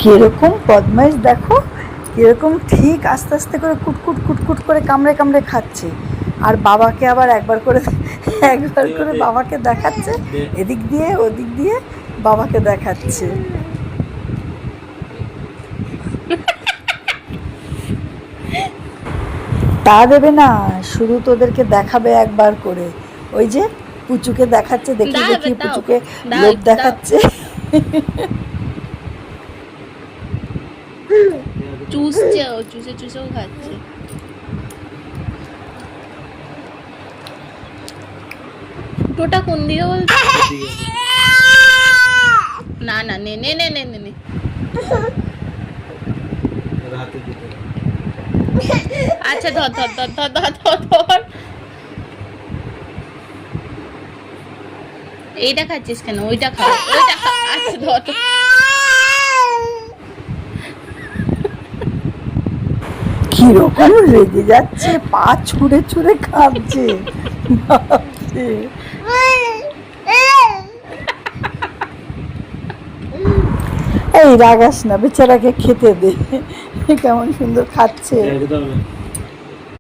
কিরকম বদমাইশ দেখো, কিরকম ঠিক আস্তে আস্তে করে কুটকুট কুটকুট করে কামড়ে কামড়ে খাচ্ছে। আর বাবাকে আবার একবার করে বাবাকে দেখাচ্ছে, এদিক দিয়ে ওদিক দিয়ে বাবাকে দেখাচ্ছে। তা দেবে না, শুধু তোদেরকে দেখাবে একবার করে। ওই যে পুচুকে দেখাচ্ছে, দেখি দেখি পুচুকে লোভ দেখাচ্ছে। চুষছে, ও চুষে চুষেও খাচ্ছে। ফুটোটা কোন দিকে বলতে? না না, নে নে নে নে নে নে। আচ্ছা ধর ধর ধর ধর ধর ধর ধর। এইটা খাচ্ছিস কেন? ওইটা খা, ওইটা খা। আচ্ছা ধর। কিরকম রেগে যাচ্ছে, পা ছুঁড়ে ছুঁড়ে খাচ্ছে। এই রাগাস না, বেচারাকে খেতে দে, কেমন সুন্দর খাচ্ছে।